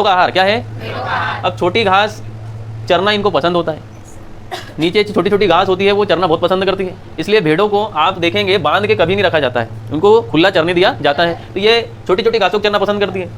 का आहार क्या है? अब छोटी घास चरना इनको पसंद होता है, नीचे छोटी छोटी घास होती है वो चरना बहुत पसंद करती है, इसलिए भेड़ों को आप देखेंगे बांध के कभी नहीं रखा जाता है, उनको खुला चरने दिया जाता है। तो ये छोटी छोटी घासों को चरना पसंद करती है।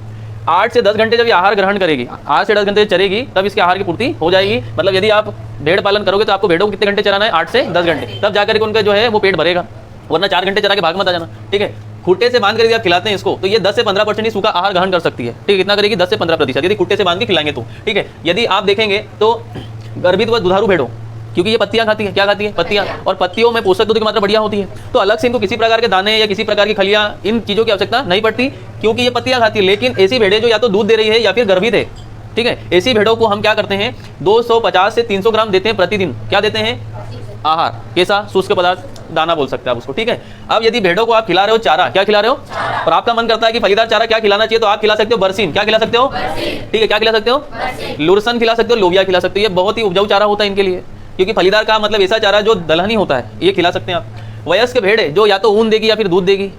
8 से 10 घंटे जब ये आहार ग्रहण करेगी, 8 से 10 घंटे चरेगी, तब इसके आहार की पूर्ति हो जाएगी। मतलब यदि आप भेड़ पालन करोगे तो आपको भेड़ों को कितने घंटे चराना है? 8 से 10 घंटे, तब जाकर के उनका जो है वो पेट भरेगा, वरना 4 घंटे चरा के भाग मत आ जाना। ठीक है, खूटे से बांध कर यदि आप खिलाते हैं इसको तो ये 10 से 15% ही सूखा आहार ग्रहण कर सकती है। ठीक है, कितना करेगी? 10 से 15% यदि खूटे से बांध के खिलाएंगे तो। ठीक है, यदि आप देखेंगे तो गर्भित व दुधारू भेड़ों, क्योंकि ये पत्तियां खाती है, क्या खाती है? पत्तियां, और पत्तियों में पोषक तत्व की मात्रा बढ़िया होती है, तो अलग से इनको किसी प्रकार के दाने या किसी प्रकार की खलियां, इन चीज़ों की आवश्यकता नहीं पड़ती, क्योंकि ये पत्तियां खाती है। लेकिन ऐसी भेड़ें जो या तो दूध दे रही है या फिर गर्भित है, ठीक है, ऐसी भेड़ों को हम क्या करते हैं? 250 से 300 ग्राम देते हैं प्रतिदिन। क्या देते हैं? आहार। कैसा? शुष्क पदार्थ, दाना बोल सकते हैं आप उसको। ठीक है, अब यदि भेड़ों को आप खिला रहे हो चारा, क्या खिला रहे हो? और आपका मन करता है कि फलीदार चारा क्या खिलाना चाहिए, तो आप खिला सकते हो बरसीन। क्या खिला सकते हो? ठीक है, क्या खिला सकते हो? लुरसन खिला सकते हो, लोबिया खिला सकते हो। ये बहुत ही उपजाऊ चारा होता है इनके लिए, क्योंकि फलीदार का मतलब ऐसा चारा जो दलहनी होता है, ये खिला सकते हैं आप। वयस्क भेड़ है जो या तो ऊन देगी या फिर दूध देगी,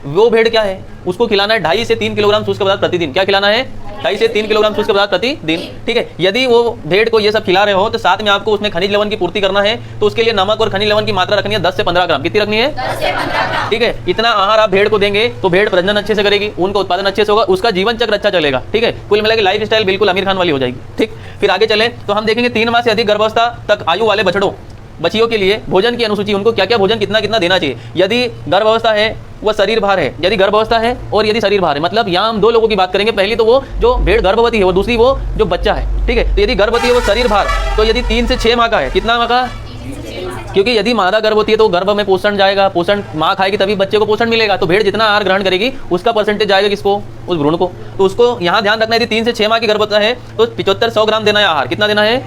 वो भेड़ क्या है? उसको खिलाना है 2.5 से 3 किलोग्राम शुष्क पदार्थ प्रतिदिन। क्या खिलाना है? 2.5 से 3 किलोग्राम शुष्क पदार्थ प्रतिदिन। ठीक है, यदि वो भेड़ को ये सब खिला रहे हो तो साथ में आपको उसमें खनिज लवण की पूर्ति करना है, तो उसके लिए नमक और खनिज लवण की मात्रा रखनी है 10 से 15 ग्राम। कितनी रखनी है? 10 से 15 ग्राम। ठीक है, इतना आहार आप भेड़ को देंगे तो भेड़ प्रजनन अच्छे से करेगी, ऊन का उत्पादन अच्छे से होगा, उसका जीवन चक्र अच्छा चलेगा। ठीक है, कुल मिला के लाइफ स्टाइल बिल्कुल आमिर खान वाली हो जाएगी। ठीक, फिर आगे चले तो हम देखेंगे 3 माह से अधिक गर्भावस्था तक आयु वाले बछड़ों बच्चियों के लिए भोजन की अनुसूची, उनको क्या क्या भोजन कितना कितना देना चाहिए। यदि गर्भावस्था है, वह शरीर भार है, यदि गर्भावस्था है और यदि शरीर भार है, मतलब यहाँ हम 2 लोगों की बात करेंगे। पहली तो वो जो भेड़ गर्भवती है, वो दूसरी वो जो बच्चा है। ठीक है, तो यदि गर्भवती है वो शरीर भार, तो यदि 3 से 6 माह का है, कितना माह का? क्योंकि यदि मादा गर्भ होती है तो गर्भ में पोषण जाएगा, पोषण माँ खाएगी तभी बच्चे को पोषण मिलेगा। तो भेड़ जितना आहार ग्रहण करेगी उसका परसेंटेज जाएगा किसको? उस भ्रूण को। तो उसको यहाँ ध्यान रखना है, यदि 3 से 6 माह की गर्भवती है तो 75-100 ग्राम देना है आहार। कितना देना है?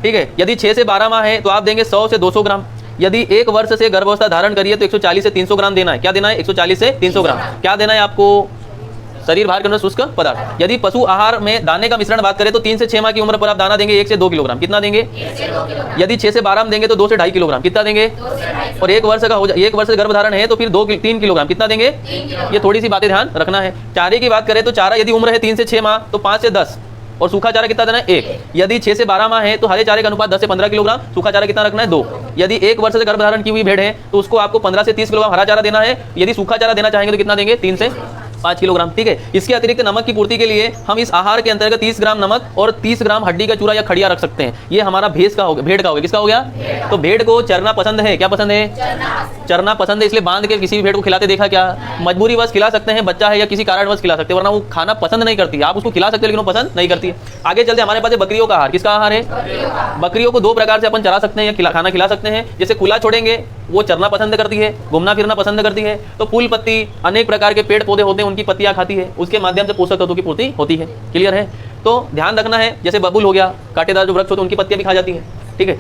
ठीक है, यदि 6 से 12 माह है तो आप देंगे 100 से 200 ग्राम। यदि 1 वर्ष से गर्भावस्था धारण करिए तो 140 से 300 ग्राम देना है। क्या देना है? 140 से 300 ग्राम। क्या देना है आपको? शरीर भार के अनुसार शुष्क पदार्थ। यदि पशु आहार में दाने का मिश्रण बात करें तो 3 से 6 माह की उम्र पर आप दाना देंगे 1 से 2 किलोग्राम। कितना देंगे? 1 से 2 किलोग्राम। यदि 6 से 12 में देंगे तो 2 से 2.5 किलोग्राम। कितना देंगे? 2 से 2.5। और 1 वर्ष का हो जाए, 1 वर्ष गर्भधारण है तो फिर 3 किलोग्राम। कितना देंगे? 3 किलोग्राम। ये थोड़ी सी बातें ध्यान रखना है। चारे की बात करें तो चारा यदि उम्र है 3 से 6 माह तो 5 से 10, और सूखा चारा कितना देना है? 1। यदि 6 से 12 माह है तो हरे चारे का अनुपात 10 से 15 किलोग्राम, सूखा चारा कितना रखना है? 2। यदि 1 वर्ष से गर्भधारण की हुई भेड़ है तो उसको आपको 15 से 30 किलोग्राम हरा चारा देना है। यदि सूखा चारा देना चाहेंगे तो कितना देंगे? 3 से 5 किलोग्राम। ठीक है, इसके अतिरिक्त नमक की पूर्ति के लिए हम इस आहार के अंतर्गत 30 ग्राम नमक और 30 ग्राम हड्डी का चूरा या खड़िया रख सकते हैं। ये हमारा भैंस का हो गया, भेड़ का हो गया। किसका हो गया? तो भेड़ को चरना पसंद है। क्या पसंद है? चरना पसंद है, इसलिए बांध के किसी भी भेड़ को खिलाते देखा क्या? मजबूरी बस खिला सकते हैं, बच्चा है या किसी कारणवश खिला सकते हैं, वरना वो खाना पसंद नहीं करती। आप उसको खिला सकते हैं लेकिन वो पसंद नहीं करती है। आगे चलते हमारे पास है बकरियों का आहार। किसका आहार है? बकरियों को 2 प्रकार से अपन चरा सकते हैं या खाना खिला सकते हैं। जैसे खुला छोड़ेंगे, वो चरना पसंद करती है, घूमना फिरना पसंद करती है, तो फूल पत्ती अनेक प्रकार के पेड़ पौधे होते हैं उनकी पत्तियां खाती है, उसके माध्यम से पोषक तत्वों की पूर्ति होती है। क्लियर है? तो ध्यान रखना है, जैसे बबूल हो गया, कांटेदार जो वृक्ष होते हैं उनकी पत्तियां भी खा जाती है। ठीक है,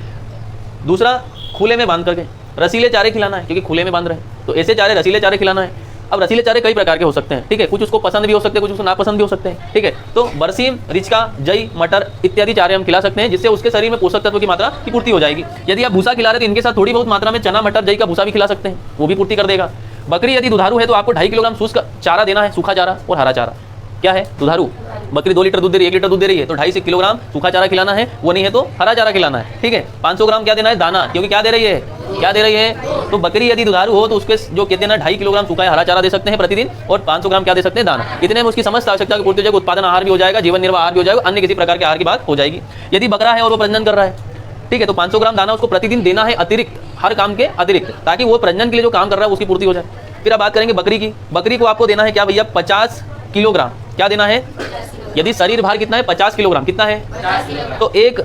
दूसरा खुले में बांध करके रसीले चारे खिलाना है, क्योंकि खुले में बांध रहे हैं तो ऐसे चारे रसीले चारे खिलाना है। अब रसीले चारे कई प्रकार के हो सकते हैं। ठीक है, कुछ उसको पसंद भी हो सकते हैं, कुछ उसको नापसंद भी हो सकते हैं। ठीक है, तो बरसीम, रिचका, जई, मटर इत्यादि चारे हम खिला सकते हैं, जिससे उसके शरीर में पोषक तत्व की मात्रा की पूर्ति हो जाएगी। यदि आप भूसा खिला रहे हैं तो इनके साथ थोड़ी बहुत मात्रा में चना, मटर, जई का भूसा भी खिला सकते हैं, वो भी पूर्ति कर देगा। बकरी यदि दुधारू है तो आपको 2.5 किलोग्राम शुष्क चारा देना है, सूखा चारा और हरा चारा। क्या है? दुधारू बकरी 2 लीटर दूध दे रही है, 1 लीटर दूध दे रही है, तो 2.5 किलोग्राम सूखा चारा खिलाना है, वो नहीं है तो हरा चारा खिलाना है। ठीक है, 500 ग्राम क्या देना है? दाना, क्योंकि क्या दे रही है? क्या दे रही है? तो बकरी यदि दुधारू हो तो उसके जो कहते हैं ना 2.5 किलोग्राम सूखा हरा चारा दे सकते हैं प्रतिदिन, और 500 ग्राम क्या दे सकते हैं? दाना। इतने में उसकी समस्त आवश्यकता की पूर्ति हो जाएगी, उत्पादन आहार भी हो जाएगा, जीवन निर्वाह आहार भी हो जाएगा, अन्य किसी प्रकार के आहार की बात हो जाएगी। यदि बकरा है और वो प्रजनन कर रहा है, ठीक है, तो 500 ग्राम दाना उसको प्रतिदिन देना है अतिरिक्त, हर काम के अतिरिक्त, ताकि वो प्रजनन के लिए जो काम कर रहा है उसकी पूर्ति हो जाए। फिर अब बात करेंगे बकरी की। बकरी को आपको देना है क्या भैया? 50 किलोग्राम। क्या देना है? यदि शरीर भार कितना है? 50 किलोग्राम। कितना है? तो एक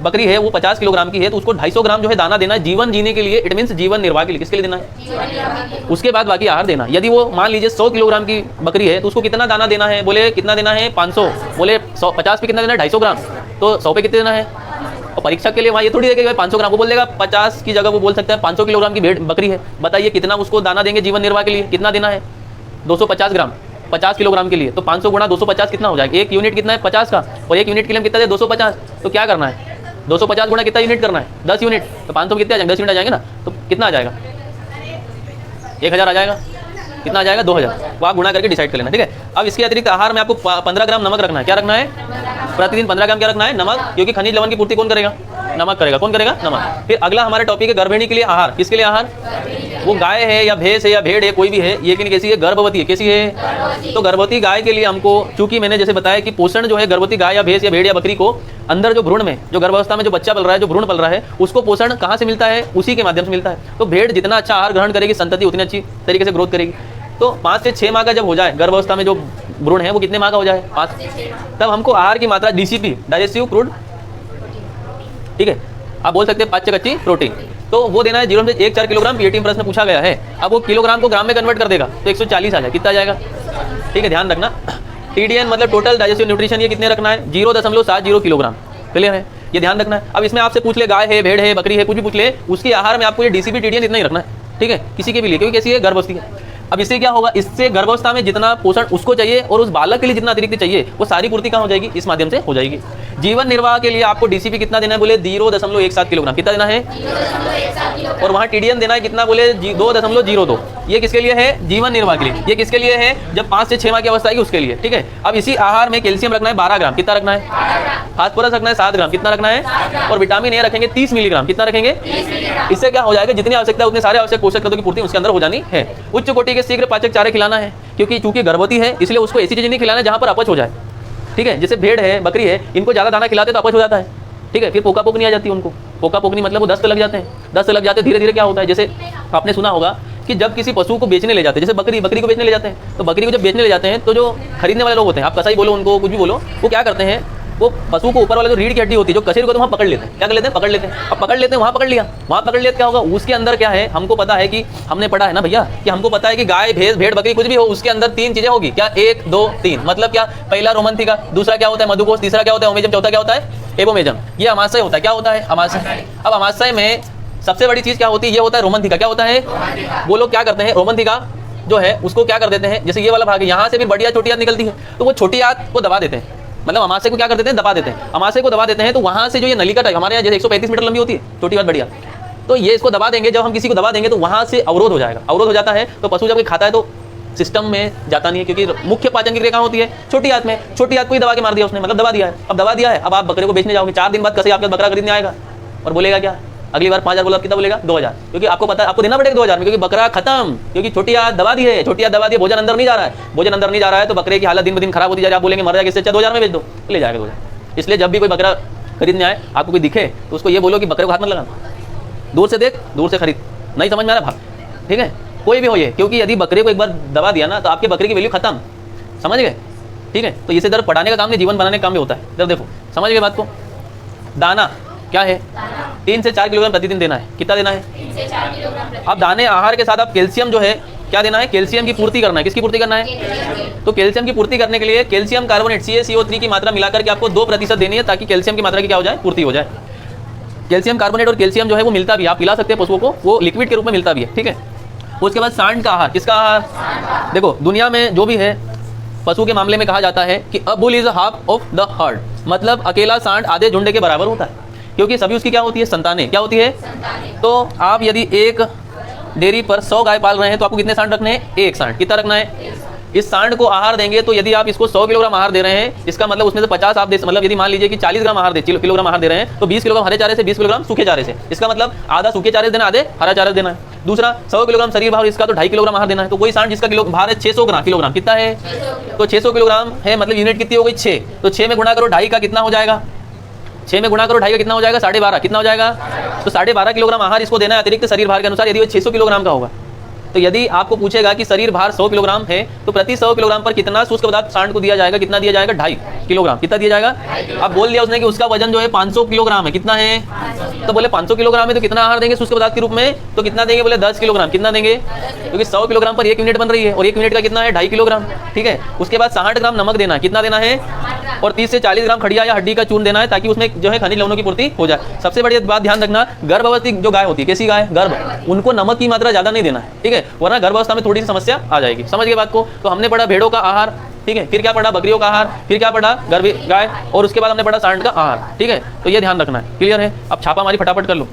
बकरी है वो 50 किलोग्राम की है तो उसको 250 ग्राम जो है दाना देना है जीवन जीने के लिए। इट मीन्स जीवन निर्वाह के लिए। किसके लिए देना है? उसके बाद बाकी आहार देना। यदि वो मान लीजिए 100 किलोग्राम की बकरी है तो उसको कितना दाना देना है? बोले कितना देना है? 500। बोले 50 पे कितना देना है? 250 ग्राम। तो 100 पे कितने देना है? और परीक्षा के लिए वहाँ ये थोड़ी देगा 500 ग्राम, वो बोल देगा 50 की जगह वो बोल सकता है 500 किलोग्राम की भेड़ बकरी है, बताइए कितना उसको दाना देंगे जीवन निर्वाह के लिए? कितना देना है? 250 ग्राम 50 किलोग्राम के लिए। तो 500 गुणा 250 कितना हो जाएगा? 1 यूनिट कितना है? 50 का, और 1 यूनिट के लिए हम कितना दे? 250। तो क्या करना है? 250 गुणा कितना यूनिट करना है? 10 यूनिट। तो 500 कितने आ जाएंगे? 10 यूनिट आ जाएंगे ना, तो कितना आ जाएगा? 1000 आ जाएगा। कितना आ जाएगा 2000, वो आप गुणा करके डिसाइड कर लेना, ठीक है। अब इसके अतिरिक्त आहार में आपको 15 ग्राम नमक रखना है। क्या रखना है? प्रतिदिन 15 ग्राम क्या रखना है? नमक, क्योंकि खनिज लवण की पूर्ति कौन करेगा? नमक करेगा। कौन करेगा? नमक। फिर अगला हमारा टॉपिक है गर्भिणी के लिए आहार। किसके लिए आहार? वो गाय है या भैंस है या भेड़ है, कोई भी है, ये कि कैसी है? गर्भवती है। कैसी है? तो गर्भवती गाय के लिए हमको, चूंकि मैंने जैसे बताया कि पोषण जो है गर्भवती गाय या भैंस या भेड़ या बकरी को अंदर जो भ्रूण में, जो गर्भावस्था में जो बच्चा पल रहा है, जो भ्रूण पल रहा है, उसको पोषण कहाँ से मिलता है? उसी के माध्यम से मिलता है। तो भेड़ जितना अच्छा आहार ग्रहण करेगी, संतति उतनी अच्छी तरीके से ग्रोथ करेगी। तो 5 से 6 माह का जब हो जाए गर्भावस्था में जो भ्रूण है, वो कितने माह का हो जाए? 5, तब हमको आहार की मात्रा DCP, डाइजेस्टिव क्रूड, ठीक है, आप बोल सकते हैं पाच्य कच्ची प्रोटीन, तो वो देना है 0.14 किलोग्राम। पीएटी में प्रश्न पूछा गया है। अब वो किलोग्राम को ग्राम में कन्वर्ट कर देगा तो 140 आ जाए। कितना आ जाएगा? ठीक है, ध्यान रखना। TDN मतलब टोटल डाइजेस्टिव न्यूट्रिशन, ये कितने रखना है? 0.70 किलोग्राम। क्लियर है? ये ध्यान रखना है। अब इसमें आपसे पूछ ले गाय है, भेड़ है, बकरी है, कुछ भी पूछ ले, उसके आहार में आपको ये DCP TDN इतना ही रखना है, ठीक है, किसी के भी लिए, क्योंकि कैसी है? गर्भवस्थी है। अब इससे क्या होगा? इससे गर्भावस्था में जितना पोषण उसको चाहिए और उस बालक के लिए जितना अतिरिक्त चाहिए, वो सारी पूर्ति कहाँ हो जाएगी? इस माध्यम से हो जाएगी। जीवन निर्वाह के लिए आपको DCP कितना देना है? बोले 0.17 किलोग्राम। कितना देना है? और वहाँ TDN देना है कितना? बोले 2.02। ये किसके लिए है? जीवन निर्वाह के लिए। ये किसके लिए है? जब 5 से 6 माह की अवस्था आएगी उसके लिए, ठीक है। अब इसी आहार में कैल्शियम रखना है 12 ग्राम। कितना रखना है? फास्फोरस रखना है 7 ग्राम। कितना रखना है? और विटामिन ए रखेंगे 30 मिलीग्राम। कितना रखेंगे? इससे क्या हो जाएगा? जितनी आवश्यकता है उतने सारे आवश्यक पोषक तत्वों की पूर्ति उसके अंदर हो जानी है। उच्च कोटि के शीघ्र पाचक चारे खिलाना है, क्योंकि चूंकि गर्भवती है इसलिए उसको ऐसी चीजें नहीं खिलाना जहाँ पर अपच हो जाए, ठीक है। जैसे भेड़ है, बकरी है, इनको ज़्यादा दाना खिलाते तो अपच हो जाता है, ठीक है। फिर पोका पोक नहीं आ जाती उनको। पोका पोक नहीं मतलब वो दस्त लग जाते हैं। दस्त लग जाते धीरे धीरे क्या होता है? जैसे आपने सुना होगा कि जब किसी पशु को बेचने ले जाते हैं, जैसे बकरी को बेचने ले जाते हैं, तो बकरी को जब बेचने ले जाते हैं तो जो खरीदने वाले लोग होते हैं, आप कसाई बोलो उनको, कुछ भी बोलो, वो क्या करते हैं? वो पशु को ऊपर वाला जो रीढ़ की हड्डी होती है, जो कसेर को, तो वहाँ पकड़ लेते हैं। क्या कर लेते हैं? पकड़ लेते हैं। अब पकड़ लेते हैं, वहाँ पकड़ लिया, वहाँ पकड़ लिया, क्या होगा? उसके अंदर क्या है? हमको पता है कि हमने पढ़ा है ना भैया, कि हमको पता है कि गाय, भैंस, भेड़, बकरी कुछ भी हो, उसके अंदर 3 चीजें होगी। क्या? 1, 2, 3। मतलब क्या? पहला रोमंथिका, दूसरा क्या होता है? मधुकोश, तीसरा क्या होता है? ओमेजम, चौथा क्या होता है? एबोमेजम। ये अमाशय होता है। क्या होता है? अमाशय। अब अमाशय में सबसे बड़ी चीज क्या होती है? ये होता है रोमंथिका। क्या होता है? वो लोग क्या करते हैं? रोमंथिका जो है उसको क्या कर देते हैं? जैसे ये वाला भाग है, यहाँ से भी बढ़िया छोटी आंत निकलती है, तो वो छोटी आंत को दबा देते हैं। मतलब अमाशय को क्या कर देते हैं? दबा देते हैं। अमाशय को दबा देते हैं तो वहाँ से जो ये नलिका टाइप, हमारे यहाँ जैसे 135 मीटर लंबी होती है, छोटी बात बढ़िया, तो ये इसको दबा देंगे। जब हम किसी को दबा देंगे तो वहाँ से अवरोध हो जाएगा। अवरोध हो जाता है तो पशु जब कोई खाता है तो सिस्टम में जाता नहीं है, क्योंकि मुख्य पाचन की क्रिया कहाँ होती है? छोटी आंत में। छोटी आंत को ही दबा के मार दिया उसने, मतलब दबा दिया है। अब दबा दिया है, अब आप बकरे को बेचने जाओगे, 4 दिन बाद कसे आपका बकरा खरीदने आएगा और बोलेगा क्या? अगली बार 5000 बोला, कितना बोलेगा? 2000, क्योंकि आपको पता है आपको देना पड़ेगा 2000 में, क्योंकि बकरा खत्म, क्योंकि छोटी आंत दबा दी है। छोटी आंत दबा दी, भोजन अंदर नहीं जा रहा है। भोजन अंदर नहीं जा रहा है तो बकरे की हालत दिन ब दिन खराब होती जा रही है। आप बोलेंगे मर जाएगा, इससे अच्छा 2000 में बेच दो, ले जाएगा 2000। इसलिए जब भी कोई बकरा खरीदने आए, आपको कोई दिखे तो उसको ये बोलो कि बकरे को हाथ मत लगाना, दूर से देख, दूर से खरीद। नहीं समझ में आ रहा भाग, ठीक है, कोई भी हो ये, क्योंकि यदि बकरे को एक बार दबा दिया ना तो आपके बकरे की वैल्यू खत्म। समझ गए? ठीक है, तो इसे दर पढ़ाने का काम नहीं, जीवन बनाने का काम भी होता है। इधर देखो, समझ गए बात को? दाना क्या है? 3 से 4 किलोग्राम प्रतिदिन देना है। कितना देना है? 3 से 4 किलोग्राम। अब दाने आहार के साथ आप कैल्शियम जो है क्या देना है? कैल्शियम की पूर्ति करना है। किसकी पूर्ति करना है? तो कैल्शियम की पूर्ति करने के लिए कैल्शियम कार्बोनेट CaCO3 की मात्रा मिलाकर के आपको 2% देनी है, ताकि कैल्शियम की मात्रा की क्या हो जाए? पूर्ति हो जाए। कैल्शियम कार्बोनेट और कैल्शियम जो है वो मिलता भी है, आप पिला सकते हैं पशुओं को, वो लिक्विड के रूप में मिलता भी है, ठीक है। उसके बाद सांड का आहार। किसका आहार? देखो, दुनिया में जो भी है पशु के मामले में कहा जाता है कि a bull is half of the heard, मतलब अकेला सांड आधे झुंड के बराबर होता है, क्योंकि सभी उसकी क्या होती है? संतानें। क्या होती है? तो आप यदि एक डेयरी पर 100 गाय पाल रहे हैं तो आपको कितने सांड रखने हैं? 1 सांड। कितना रखना है? इस सांड को आहार देंगे तो यदि आप इसको 100 किलोग्राम आहार दे रहे हैं, इसका मतलब उसमें से 50 आप दे, मतलब यदि मान लीजिए कि 40 ग्राम आहार किलोग्राम आहार दे रहे हैं, तो 20 किलोग्राम हरे चारे से 20 किलोग्राम सूखे चारे से, इसका मतलब आधा सूखे चारे से देना, आधे हरा चारे से देना है। दूसरा 100 किलोग्राम शरीर भार, इसका तो 2.5 किलोग्राम आहार देना है। तो कोई सांड जिसका भार है 600 किलोग्राम, कितना है? तो 600 किलोग्राम है, मतलब यूनिट कितनी हो गई? 6। तो 6 में गुणा करो 2.5 का कितना हो जाएगा? 6 में गुणा करो 2.5 का कितना हो जाएगा? 12.5। कितना हो जाएगा? तो 12.5 किलोग्राम आहार इसको देना है अतिरिक्त शरीर भार के अनुसार, यदि वो 600 किलोग्राम का होगा। तो यदि आपको पूछेगा कि शरीर भार 100 किलोग्राम है तो प्रति 100 किलोग्राम पर कितना शुष्क पदार्थ सांड को दिया जाएगा? कितना दिया जाएगा? 2.5 किलोग्राम। कितना दिया जाएगा? अब बोल दिया उसने कि उसका वजन जो है 500 किलोग्राम है। कितना है? तो बोले 500 किलोग्राम है तो कितना आहार देंगे शुष्क पदार्थ के रूप में? तो कितना देंगे? बोले 10 किलोग्राम। कितना देंगे? क्योंकि 100 किलोग्राम पर 1 यूनिट बन रही है और 1 यूनिट का कितना है? 2.5 किलोग्राम, ठीक है। उसके बाद 60 ग्राम नमक देना है। कितना देना है? और 30 से 40 ग्राम खड़िया या हड्डी का चूर्ण देना है, ताकि उसमें जो है खनिज लवणों की पूर्ति हो जाए। सबसे बड़ी बात ध्यान रखना, गर्भावस्थी जो गाय होती है, कैसी गाय? गर्भ, उनको नमक की मात्रा ज्यादा नहीं देना है, ठीक है, वरना गर्भावस्था में थोड़ी सी समस्या आ जाएगी। समझ गए बात को? तो हमने पढ़ा भेड़ों का आहार, ठीक है, फिर क्या पढ़ा? बकरियों का आहार, फिर क्या पढ़ा? गाय, और उसके बाद हमने पढ़ा सांड का आहार, ठीक है। तो ये ध्यान रखना है। क्लियर है? अब छापा मारी फटाफट कर लो।